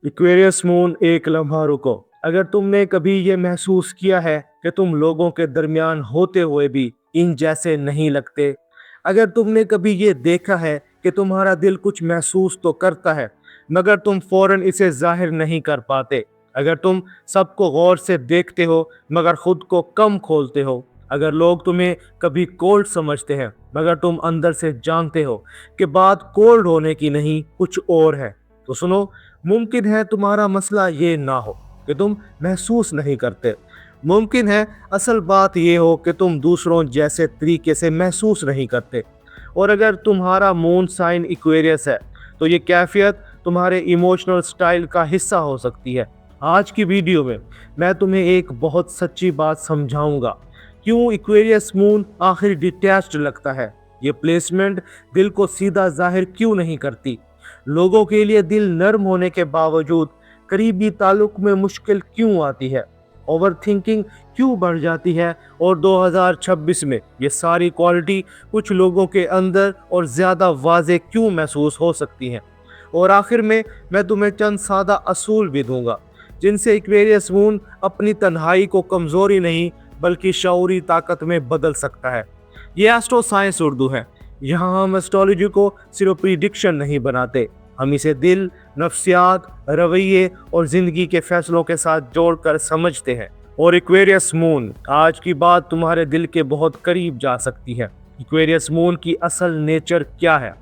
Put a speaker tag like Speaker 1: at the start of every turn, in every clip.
Speaker 1: Aquarius moon, एक लम्हा रुको। अगर तुमने कभी ये महसूस किया है कि तुम लोगों के दरमियान होते हुए भी इन जैसे नहीं लगते, अगर तुमने कभी ये देखा है कि तुम्हारा दिल कुछ महसूस तो करता है मगर तुम फौरन इसे जाहिर नहीं कर पाते, अगर तुम सबको गौर से देखते हो मगर खुद को कम खोलते हो, अगर लोग तुम्हें कभी कोल्ड समझते हैं मगर तुम अंदर से जानते हो कि बात कोल्ड होने की नहीं कुछ और है, तो सुनो, मुमकिन है तुम्हारा मसला ये ना हो कि तुम महसूस नहीं करते। मुमकिन है असल बात ये हो कि तुम दूसरों जैसे तरीके से महसूस नहीं करते। और अगर तुम्हारा मून साइन इक्वेरियस है तो ये कैफियत तुम्हारे इमोशनल स्टाइल का हिस्सा हो सकती है। आज की वीडियो में मैं तुम्हें एक बहुत सच्ची बात समझाऊंगा, क्यों इक्वेरियस मून आखिर डिटैच्ड लगता है, ये प्लेसमेंट दिल को सीधा जाहिर क्यों नहीं करती, लोगों के लिए दिल नर्म होने के बावजूद करीबी ताल्लुक में मुश्किल क्यों आती है, ओवर थिंकिंग क्यों बढ़ जाती है, और 2026 में ये सारी क्वालिटी कुछ लोगों के अंदर और ज़्यादा वाज़े क्यों महसूस हो सकती हैं। और आखिर में मैं तुम्हें चंद सादा असूल भी दूंगा जिनसे इक्वेरियस मून अपनी तन्हाई को कमज़ोरी नहीं बल्कि शऊरी ताकत में बदल सकता है। ये एस्ट्रो साइंस उर्दू है। यहाँ हम एस्ट्रोलॉजी को सिर्फ प्रिडिक्शन नहीं बनाते, हम इसे दिल, नफ्सियात, रवैये और ज़िंदगी के फैसलों के साथ जोड़कर समझते हैं। और इक्वेरियस मून, आज की बात तुम्हारे दिल के बहुत करीब जा सकती है। इक्वेरियस मून की असल नेचर क्या है?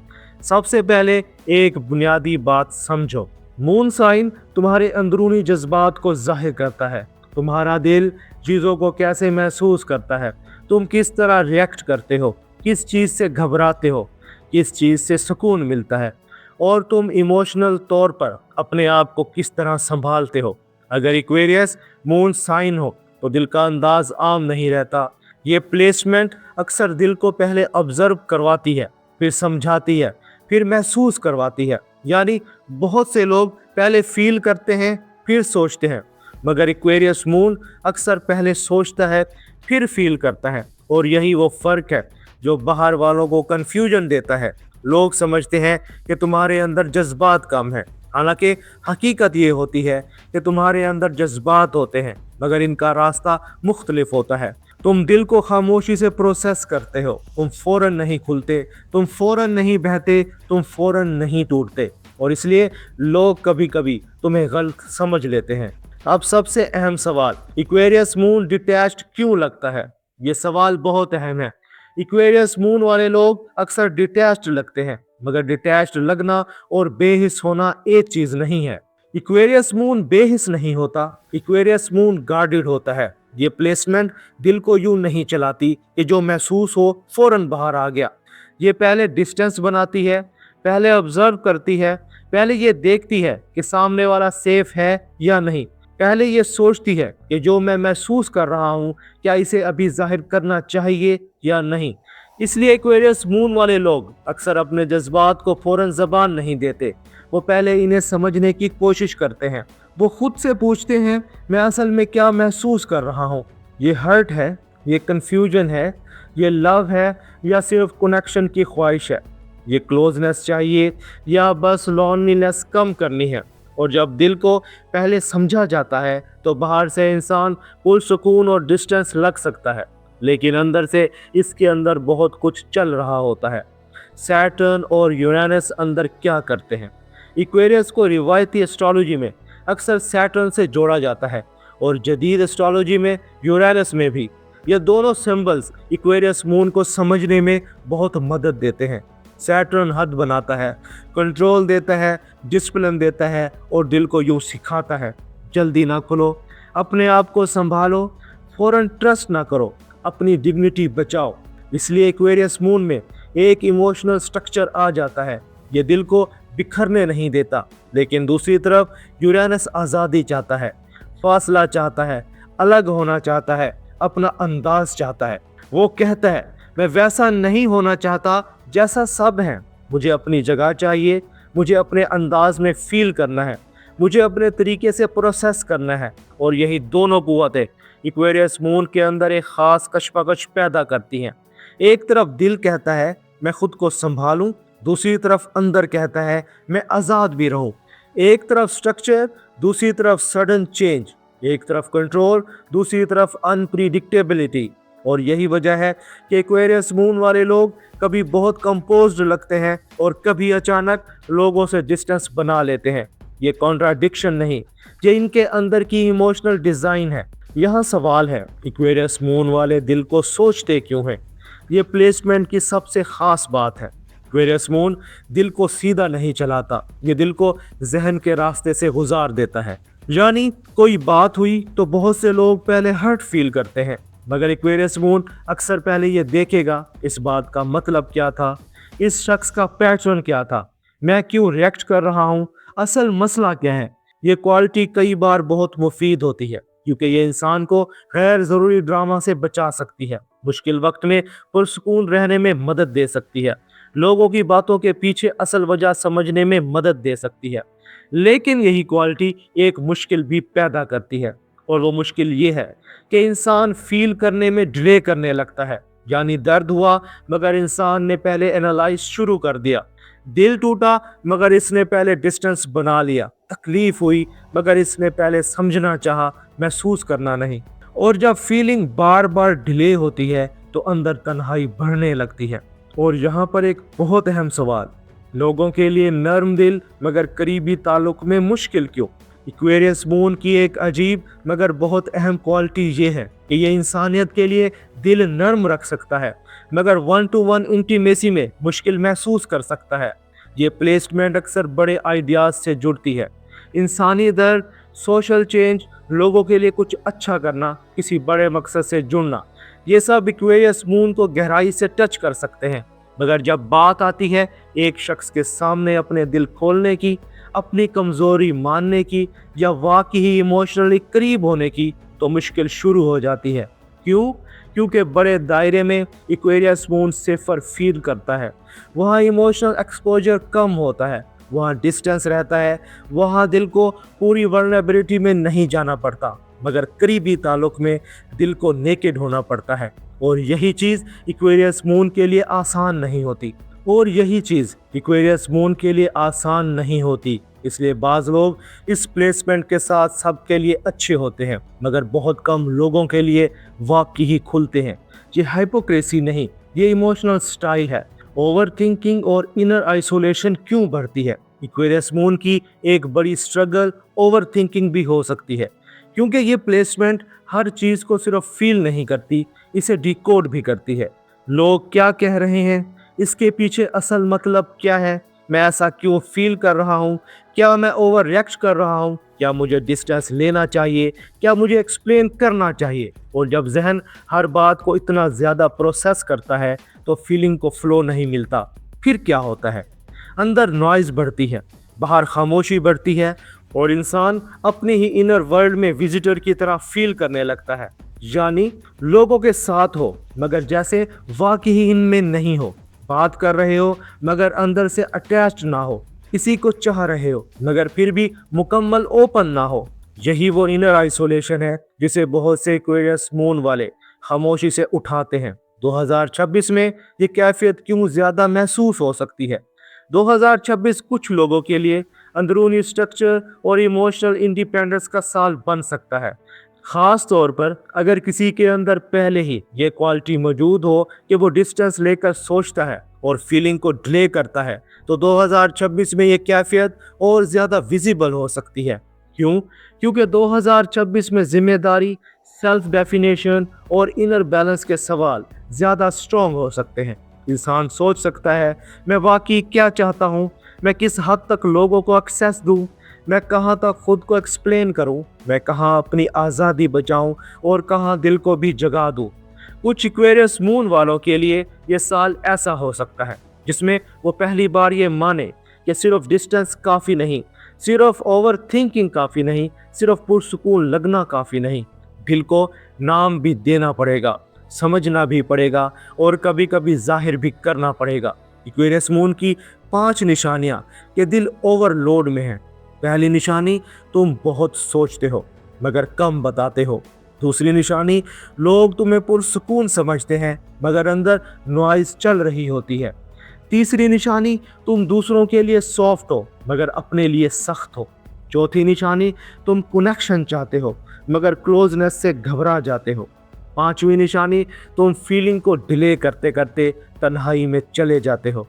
Speaker 1: सबसे पहले एक बुनियादी बात समझो। मून साइन तुम्हारे अंदरूनी जज्बात को जाहिर करता है। तुम्हारा दिल चीज़ों को कैसे महसूस करता है, तुम किस तरह रिएक्ट करते हो, किस चीज़ से घबराते हो, किस चीज़ से सुकून मिलता है, और तुम इमोशनल तौर पर अपने आप को किस तरह संभालते हो। अगर इक्वेरियस मून साइन हो तो दिल का अंदाज आम नहीं रहता। ये प्लेसमेंट अक्सर दिल को पहले ऑब्जर्व करवाती है, फिर समझाती है, फिर महसूस करवाती है। यानी बहुत से लोग पहले फील करते हैं फिर सोचते हैं, मगर इक्वेरियस मून अक्सर पहले सोचता है फिर फील करता है। और यही वो फ़र्क है जो बाहर वालों को कन्फ्यूजन देता है। लोग समझते हैं कि तुम्हारे अंदर जज्बात कम है, हालांकि हकीकत ये होती है कि तुम्हारे अंदर जज्बात होते हैं मगर इनका रास्ता मुख्तलिफ होता है। तुम दिल को खामोशी से प्रोसेस करते हो, तुम फ़ौरन नहीं खुलते, तुम फ़ौरन नहीं बहते, तुम फ़ौरन नहीं टूटते, और इसलिए लोग कभी कभी तुम्हें गलत समझ लेते हैं। अब सबसे अहम सवाल, इक्वेरियस मून डिटैच्ड क्यों लगता है? ये सवाल बहुत अहम है। इक्वेरियस मून वाले लोग अक्सर डिटैच्ड लगते हैं, मगर डिटैच्ड लगना और बेहिस होना एक चीज नहीं है। इक्वेरियस मून बेहिस नहीं होता, इक्वेरियस मून गार्डेड होता है। ये प्लेसमेंट दिल को यूं नहीं चलाती कि जो महसूस हो फौरन बाहर आ गया। ये पहले डिस्टेंस बनाती है, पहले ऑब्जर्व करती है, पहले ये देखती है कि सामने वाला सेफ है या नहीं, पहले ये सोचती है कि जो मैं महसूस कर रहा हूँ क्या इसे अभी जाहिर करना चाहिए या नहीं। इसलिए एक्वेरियस मून वाले लोग अक्सर अपने जज्बात को फौरन ज़बान नहीं देते, वो पहले इन्हें समझने की कोशिश करते हैं। वो खुद से पूछते हैं, मैं असल में क्या महसूस कर रहा हूँ? ये हर्ट है, ये कन्फ्यूजन है, ये लव है, या सिर्फ कनेक्शन की ख्वाहिश है, ये क्लोजनेस चाहिए या बस लोनलीनेस कम करनी है। और जब दिल को पहले समझा जाता है तो बाहर से इंसान पुरसुकून और डिस्टेंस लग सकता है, लेकिन अंदर से इसके अंदर बहुत कुछ चल रहा होता है। सैटर्न और यूरेनस अंदर क्या करते हैं? इक्वेरियस को रिवायती एस्ट्रोलॉजी में अक्सर सैटर्न से जोड़ा जाता है और जदीद एस्ट्रोलॉजी में यूरेनस में भी। ये दोनों सिंबल्स इक्वेरियस मून को समझने में बहुत मदद देते हैं। सैटर्न हद बनाता है, कंट्रोल देता है, डिसिप्लिन देता है, और दिल को यूँ सिखाता है, जल्दी ना खुलो, अपने आप को संभालो, फौरन ट्रस्ट ना करो, अपनी डिग्निटी बचाओ। इसलिए एक्वेरियस मून में एक इमोशनल स्ट्रक्चर आ जाता है। ये दिल को बिखरने नहीं देता, लेकिन दूसरी तरफ यूरेनस आज़ादी चाहता है, फासला चाहता है, अलग होना चाहता है, अपना अंदाज चाहता है। वो कहता है, मैं वैसा नहीं होना चाहता जैसा सब हैं, मुझे अपनी जगह चाहिए, मुझे अपने अंदाज में फील करना है, मुझे अपने तरीके से प्रोसेस करना है। और यही दोनों कुव्वतें इक्वेरियस मून के अंदर एक ख़ास कशमकश पैदा करती हैं। एक तरफ दिल कहता है मैं खुद को संभालूं, दूसरी तरफ अंदर कहता है मैं आज़ाद भी रहूं। एक तरफ स्ट्रक्चर, दूसरी तरफ सडन चेंज, एक तरफ कंट्रोल, दूसरी तरफ अनप्रिडिक्टेबिलिटी। और यही वजह है कि एक्वेरियस मून वाले लोग कभी बहुत कंपोज्ड लगते हैं और कभी अचानक लोगों से डिस्टेंस बना लेते हैं। ये कॉन्ट्राडिक्शन नहीं, ये इनके अंदर की इमोशनल डिज़ाइन है। यहाँ सवाल है, एक्वेरियस मून वाले दिल को सोचते क्यों हैं? ये प्लेसमेंट की सबसे ख़ास बात है। एक्वेरियस मून दिल को सीधा नहीं चलाता, ये दिल को जहन के रास्ते से गुजार देता है। यानी कोई बात हुई तो बहुत से लोग पहले हर्ट फील करते हैं, मगर एक्वेरियस मून अक्सर पहले ये देखेगा इस बात का मतलब क्या था, इस शख्स का पैटर्न क्या था, मैं क्यों रिएक्ट कर रहा हूँ, असल मसला क्या है। ये क्वालिटी कई बार बहुत मुफीद होती है क्योंकि ये इंसान को गैर ज़रूरी ड्रामा से बचा सकती है, मुश्किल वक्त में पुरसुकून रहने में मदद दे सकती है, लोगों की बातों के पीछे असल वजह समझने में मदद दे सकती है। लेकिन यही क्वालिटी एक मुश्किल भी पैदा करती है, और वो मुश्किल ये है कि इंसान फील करने में डिले करने लगता है। यानी दर्द हुआ मगर इंसान ने पहले एनालाइज शुरू कर दिया, दिल टूटा मगर इसने पहले डिस्टेंस बना लिया, तकलीफ हुई मगर इसने पहले समझना चाहा, महसूस करना नहीं। और जब फीलिंग बार बार डिले होती है तो अंदर तन्हाई बढ़ने लगती है। और यहाँ पर एक बहुत अहम सवाल, लोगों के लिए नर्म दिल मगर करीबी ताल्लुक में मुश्किल क्यों? एक्वेरियस मून की एक अजीब मगर बहुत अहम क्वालिटी ये है कि ये इंसानियत के लिए दिल नर्म रख सकता है मगर 1-to-1 इंटीमेसी में मुश्किल महसूस कर सकता है। ये प्लेसमेंट अक्सर बड़े आइडियाज से जुड़ती है, इंसानी दर्द, सोशल चेंज, लोगों के लिए कुछ अच्छा करना, किसी बड़े मकसद से जुड़ना, ये सब एक्वेरियस मून को गहराई से टच कर सकते हैं। मगर जब बात आती है एक शख्स के सामने अपने दिल खोलने की, अपनी कमज़ोरी मानने की, या वाकई ही इमोशनली करीब होने की, तो मुश्किल शुरू हो जाती है। क्यों? क्योंकि बड़े दायरे में एक्वेरियस मून सेफर फील करता है, वहाँ इमोशनल एक्सपोजर कम होता है, वहाँ डिस्टेंस रहता है, वहाँ दिल को पूरी वल्नरेबिलिटी में नहीं जाना पड़ता, मगर करीबी ताल्लुक में दिल को नेकेड होना पड़ता है। और यही चीज़ एक्वेरियस मून के लिए आसान नहीं होती। इसलिए बाज़ लोग इस प्लेसमेंट के साथ सबके लिए अच्छे होते हैं मगर बहुत कम लोगों के लिए वाकई ही खुलते हैं। ये हाइपोक्रेसी नहीं, ये इमोशनल स्टाइल है। ओवर थिंकिंग और इनर आइसोलेशन क्यों बढ़ती है? एक्वेरियस मून की एक बड़ी स्ट्रगल ओवर थिंकिंग भी हो सकती है, क्योंकि ये प्लेसमेंट हर चीज़ को सिर्फ फील नहीं करती, इसे डिकोड भी करती है। लोग क्या कह रहे हैं, इसके पीछे असल मतलब क्या है, मैं ऐसा क्यों फील कर रहा हूँ, क्या मैं ओवर रिएक्ट कर रहा हूँ, क्या मुझे डिस्टेंस लेना चाहिए, क्या मुझे एक्सप्लेन करना चाहिए। और जब जहन हर बात को इतना ज़्यादा प्रोसेस करता है तो फीलिंग को फ्लो नहीं मिलता। फिर क्या होता है? अंदर नॉइज़ बढ़ती है, बाहर खामोशी बढ़ती है, और इंसान अपने ही इनर वर्ल्ड में विजिटर की तरह फील करने लगता है। यानी लोगों के साथ हो मगर जैसे वाकई ही इनमें नहीं हो, बात कर रहे हो मगर अंदर से अटैच्ड ना हो, किसी को चाह रहे हो मगर फिर भी मुकम्मल ओपन ना हो। यही वो इनर आइसोलेशन है जिसे बहुत से एक्वेरियस मून वाले खामोशी से उठाते हैं। 2026 में ये कैफियत क्यों ज़्यादा महसूस हो सकती है? 2026 कुछ लोगों के लिए अंदरूनी स्ट्रक्चर और इमोशनल इंडिपेंडेंस का साल बन सकता है, ख़ास तौर पर अगर किसी के अंदर पहले ही ये क्वालिटी मौजूद हो कि वो डिस्टेंस लेकर सोचता है और फीलिंग को डिले करता है, तो 2026 में ये कैफियत और ज़्यादा विजिबल हो सकती है। क्यों? क्योंकि 2026 में जिम्मेदारी, सेल्फ डेफिनेशन और इनर बैलेंस के सवाल ज़्यादा स्ट्रॉन्ग हो सकते हैं। इंसान सोच सकता है, मैं वाकई क्या चाहता हूँ, मैं किस हद तक लोगों को एक्सेस दूँ, मैं कहाँ तक खुद को एक्सप्लेन करूँ, मैं कहाँ अपनी आज़ादी बचाऊँ और कहाँ दिल को भी जगा दूँ। कुछ एक्वेरियस मून वालों के लिए ये साल ऐसा हो सकता है जिसमें वो पहली बार ये माने कि सिर्फ डिस्टेंस काफ़ी नहीं, सिर्फ ओवर थिंकिंग काफ़ी नहीं, सिर्फ पुरसुकून लगना काफ़ी नहीं, दिल को नाम भी देना पड़ेगा, समझना भी पड़ेगा और कभी कभी जाहिर भी करना पड़ेगा। एक्वेरियस मून की 5 निशानियाँ कि दिल ओवरलोड में है। पहली निशानी, तुम बहुत सोचते हो मगर कम बताते हो। दूसरी निशानी, लोग तुम्हें पुरसुकून समझते हैं मगर अंदर नॉइज़ चल रही होती है। तीसरी निशानी, तुम दूसरों के लिए सॉफ्ट हो मगर अपने लिए सख्त हो। चौथी निशानी, तुम कनेक्शन चाहते हो मगर क्लोजनेस से घबरा जाते हो। पांचवी निशानी, तुम फीलिंग को डिले करते करते तन्हाई में चले जाते हो।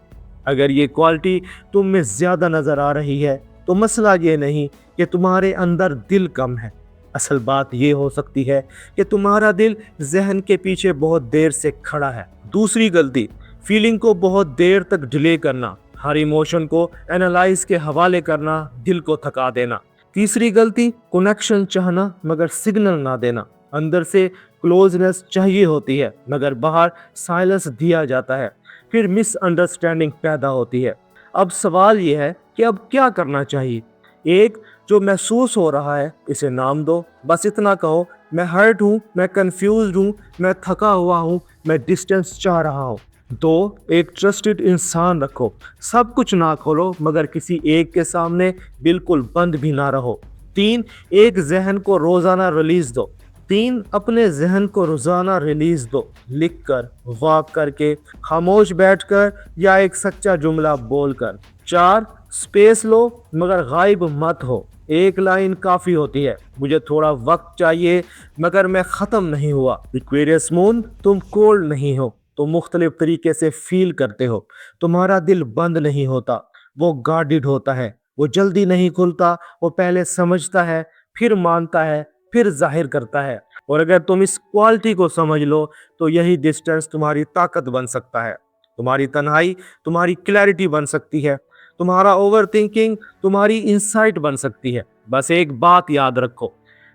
Speaker 1: अगर ये क्वालिटी तुम में ज़्यादा नज़र आ रही है तो मसला ये नहीं कि तुम्हारे अंदर दिल कम है, असल बात ये हो सकती है कि तुम्हारा दिल जहन के पीछे बहुत देर से खड़ा है। दूसरी गलती, फीलिंग को बहुत देर तक डिले करना, हर इमोशन को एनालाइज के हवाले करना, दिल को थका देना। तीसरी गलती, कनेक्शन चाहना मगर सिग्नल ना देना, अंदर से क्लोजनेस चाहिए होती है मगर बाहर साइलेंस दिया जाता है, फिर मिसअंडरस्टैंडिंग पैदा होती है। अब सवाल यह है कि अब क्या करना चाहिए। एक, जो महसूस हो रहा है इसे नाम दो, बस इतना कहो, मैं हर्ट हूँ, मैं कंफ्यूज हूँ, मैं थका हुआ हूँ, मैं डिस्टेंस चाह रहा हूँ। दो, एक ट्रस्टेड इंसान रखो, सब कुछ ना खोलो मगर किसी एक के सामने बिल्कुल बंद भी ना रहो। तीन, एक जहन को रोजाना रिलीज दो। अपने जहन को रोजाना रिलीज दो, लिख कर, वॉक करके, खामोश बैठकर या एक सच्चा जुमला बोलकर। चार, स्पेस लो मगर गायब मत हो। एक लाइन काफी होती है, मुझे थोड़ा वक्त चाहिए मगर मैं खत्म नहीं हुआ। एक्वेरियस मून, तुम कोल्ड नहीं हो, तुम मुख्तलिफ तरीके से फील करते हो। तुम्हारा दिल बंद नहीं होता, वो गार्डेड होता है, वो जल्दी नहीं खुलता, वो पहले समझता है, फिर मानता है, फिर जाहिर करता है। और अगर तुम इस क्वालिटी को समझ लो तो यही डिस्टेंस तुम्हारी ताकत बन सकता है, तुम्हारी तन्हाई तुम्हारी क्लैरिटी बन सकती है, तुम्हारा ओवर थिंकिंग तुम्हारी इंसाइट बन सकती है। बस एक बात याद रखो,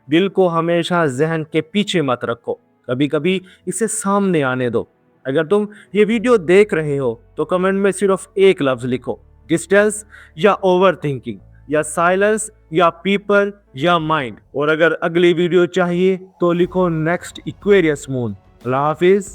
Speaker 1: दिल को हमेशा जहन के पीछे मत रखो, कभी कभी इसे सामने आने दो। अगर तुम ये वीडियो देख रहे हो तो कमेंट में सिर्फ एक लफ्ज लिखो, डिस्टेंस या ओवर थिंकिंग या साइलेंस या पीपल या माइंड। और अगर अगली वीडियो चाहिए तो लिखो नेक्स्ट एक्वेरियस मून। अल्लाह हाफिज।